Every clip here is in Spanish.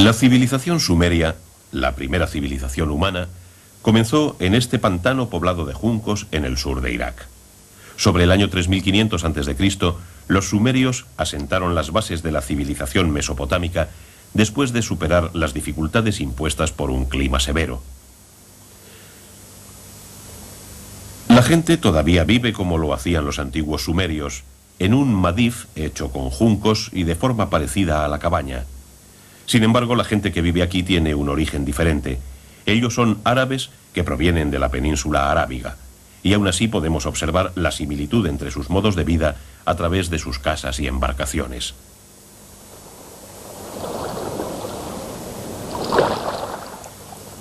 La civilización sumeria, la primera civilización humana, comenzó en este pantano poblado de juncos en el sur de Irak. Sobre el año 3500 a.C., los sumerios asentaron las bases de la civilización mesopotámica después de superar las dificultades impuestas por un clima severo. La gente todavía vive como lo hacían los antiguos sumerios, en un madif hecho con juncos y de forma parecida a la cabaña. Sin embargo, la gente que vive aquí tiene un origen diferente. Ellos son árabes que provienen de la península arábiga, y aún así podemos observar la similitud entre sus modos de vida a través de sus casas y embarcaciones.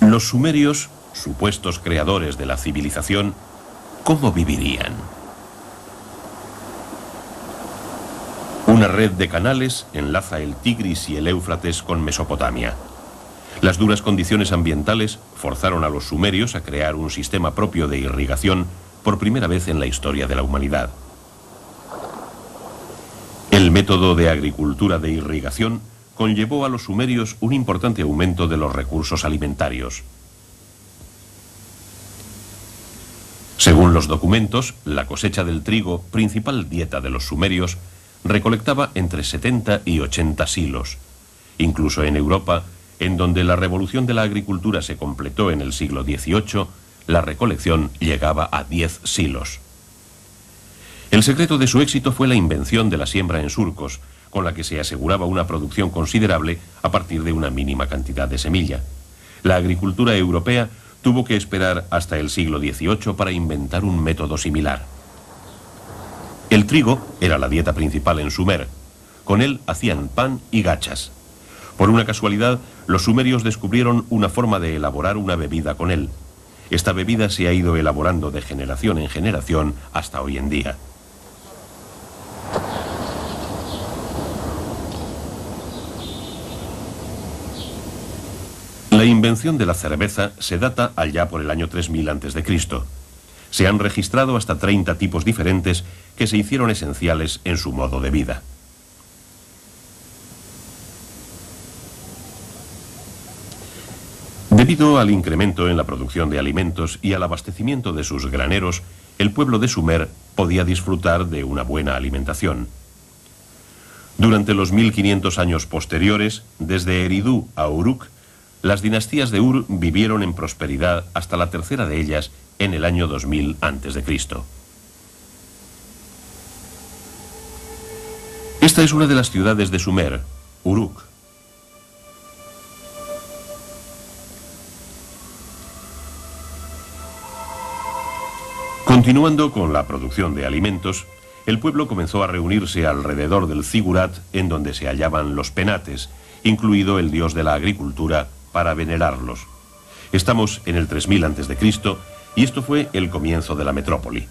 Los sumerios, supuestos creadores de la civilización, ¿cómo vivirían? Una red de canales enlaza el Tigris y el Éufrates con Mesopotamia. Las duras condiciones ambientales forzaron a los sumerios a crear un sistema propio de irrigación por primera vez en la historia de la humanidad. El método de agricultura de irrigación conllevó a los sumerios un importante aumento de los recursos alimentarios. Según los documentos, la cosecha del trigo, principal dieta de los sumerios, recolectaba entre 70 y 80 silos. Incluso en Europa, en donde la revolución de la agricultura se completó en el siglo XVIII, la recolección llegaba a 10 silos. El secreto de su éxito fue la invención de la siembra en surcos, con la que se aseguraba una producción considerable a partir de una mínima cantidad de semilla. La agricultura europea tuvo que esperar hasta el siglo XVIII para inventar un método similar. El trigo era la dieta principal en Sumer. Con él hacían pan y gachas. Por una casualidad, los sumerios descubrieron una forma de elaborar una bebida con él. Esta bebida se ha ido elaborando de generación en generación hasta hoy en día. La invención de la cerveza se data allá por el año 3000 a.C. Se han registrado hasta 30 tipos diferentes que se hicieron esenciales en su modo de vida. Debido al incremento en la producción de alimentos y al abastecimiento de sus graneros, el pueblo de Sumer podía disfrutar de una buena alimentación. Durante los 1500 años posteriores, desde Eridu a Uruk, las dinastías de Ur vivieron en prosperidad hasta la tercera de ellas en el año 2000 a.C. Esta es una de las ciudades de Sumer, Uruk. Continuando con la producción de alimentos, el pueblo comenzó a reunirse alrededor del zigurat en donde se hallaban los penates, incluido el dios de la agricultura, para venerarlos. Estamos en el 3000 a.C. y esto fue el comienzo de la metrópoli.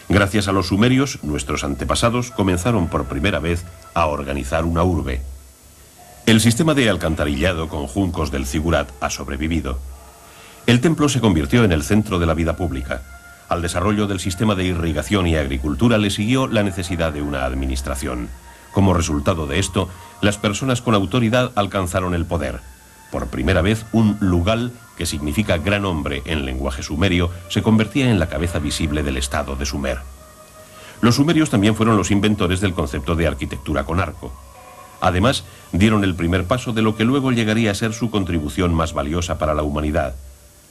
Gracias a los sumerios, nuestros antepasados comenzaron por primera vez a organizar una urbe. El sistema de alcantarillado con juncos del zigurat ha sobrevivido. El templo se convirtió en el centro de la vida pública. Al desarrollo del sistema de irrigación y agricultura le siguió la necesidad de una administración. Como resultado de esto, las personas con autoridad alcanzaron el poder. Por primera vez, un lugal, que significa gran hombre en lenguaje sumerio, se convertía en la cabeza visible del estado de Sumer. Los sumerios también fueron los inventores del concepto de arquitectura con arco. Además, dieron el primer paso de lo que luego llegaría a ser su contribución más valiosa para la humanidad.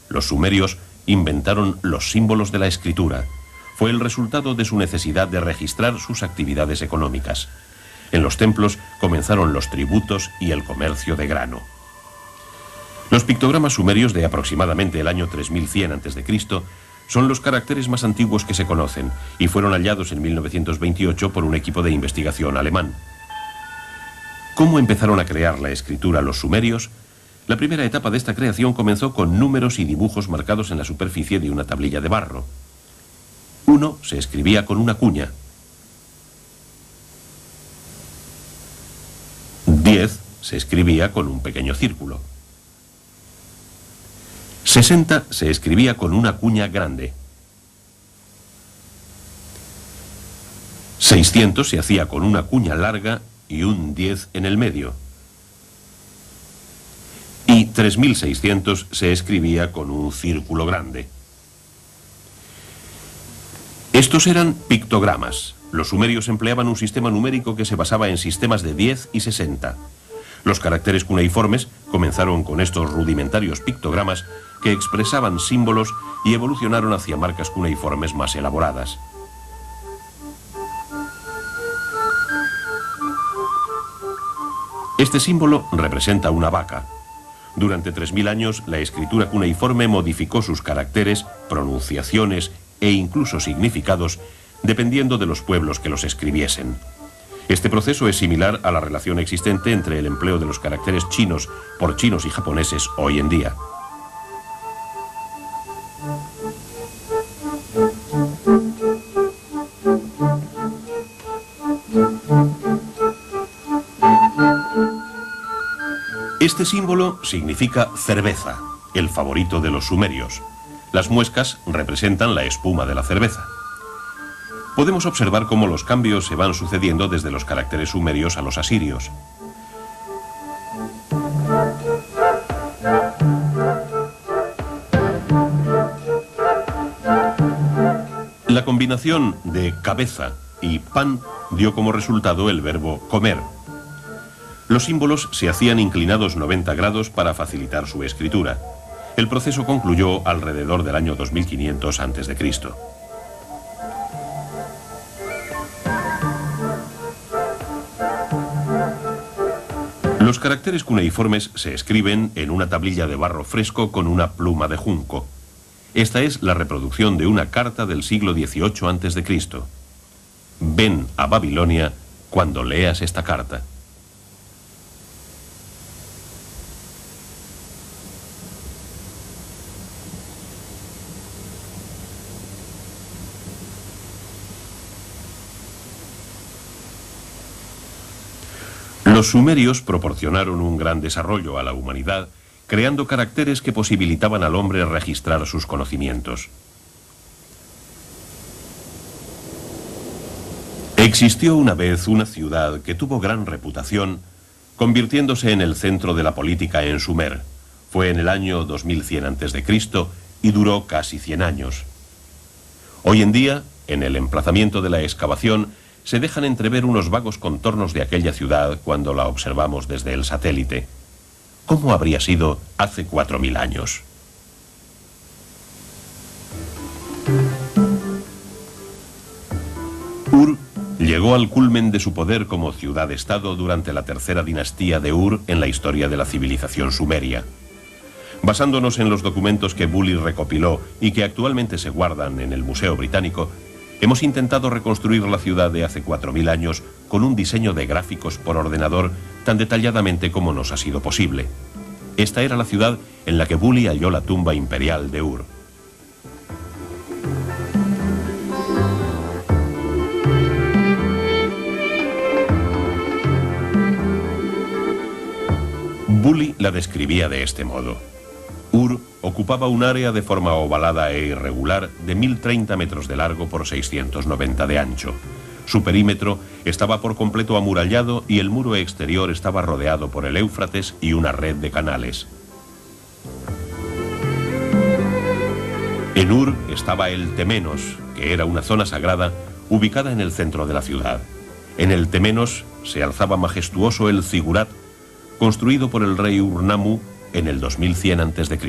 Los sumerios inventaron los símbolos de la escritura. Fue el resultado de su necesidad de registrar sus actividades económicas. En los templos comenzaron los tributos y el comercio de grano. Los pictogramas sumerios de aproximadamente el año 3100 a.C. son los caracteres más antiguos que se conocen y fueron hallados en 1928 por un equipo de investigación alemán. ¿Cómo empezaron a crear la escritura los sumerios? La primera etapa de esta creación comenzó con números y dibujos marcados en la superficie de una tablilla de barro. 1 se escribía con una cuña. 10 se escribía con un pequeño círculo. 60 se escribía con una cuña grande. 600 se hacía con una cuña larga y un 10 en el medio. 3600 se escribía con un círculo grande. Estos eran pictogramas. Los sumerios empleaban un sistema numérico que se basaba en sistemas de 10 y 60. Los caracteres cuneiformes comenzaron con estos rudimentarios pictogramas que expresaban símbolos y evolucionaron hacia marcas cuneiformes más elaboradas. Este símbolo representa una vaca. Durante 3000 años, la escritura cuneiforme modificó sus caracteres, pronunciaciones e incluso significados dependiendo de los pueblos que los escribiesen. Este proceso es similar a la relación existente entre el empleo de los caracteres chinos por chinos y japoneses hoy en día. Este símbolo significa cerveza, el favorito de los sumerios. Las muescas representan la espuma de la cerveza. Podemos observar cómo los cambios se van sucediendo desde los caracteres sumerios a los asirios. La combinación de cabeza y pan dio como resultado el verbo comer. Los símbolos se hacían inclinados 90 grados para facilitar su escritura. El proceso concluyó alrededor del año 2500 a.C. Los caracteres cuneiformes se escriben en una tablilla de barro fresco con una pluma de junco. Esta es la reproducción de una carta del siglo XVIII a.C. Ven a Babilonia cuando leas esta carta. Los sumerios proporcionaron un gran desarrollo a la humanidad, creando caracteres que posibilitaban al hombre registrar sus conocimientos. Existió una vez una ciudad que tuvo gran reputación, convirtiéndose en el centro de la política en Sumer. Fue en el año 2100 a.C. y duró casi 100 años. Hoy en día, en el emplazamiento de la excavación, se dejan entrever unos vagos contornos de aquella ciudad cuando la observamos desde el satélite. ¿Cómo habría sido hace 4000 años? Ur llegó al culmen de su poder como ciudad-estado durante la tercera dinastía de Ur en la historia de la civilización sumeria. Basándonos en los documentos que Bully recopiló y que actualmente se guardan en el Museo Británico, hemos intentado reconstruir la ciudad de hace 4000 años con un diseño de gráficos por ordenador tan detalladamente como nos ha sido posible. Esta era la ciudad en la que Bully halló la tumba imperial de Ur. Bully la describía de este modo. Ur ocupaba un área de forma ovalada e irregular de 1030 metros de largo por 690 de ancho. Su perímetro estaba por completo amurallado y el muro exterior estaba rodeado por el Éufrates y una red de canales. En Ur estaba el Temenos, que era una zona sagrada ubicada en el centro de la ciudad. En el Temenos se alzaba majestuoso el Zigurat, construido por el rey Ur-Nammu en el 2100 a.C.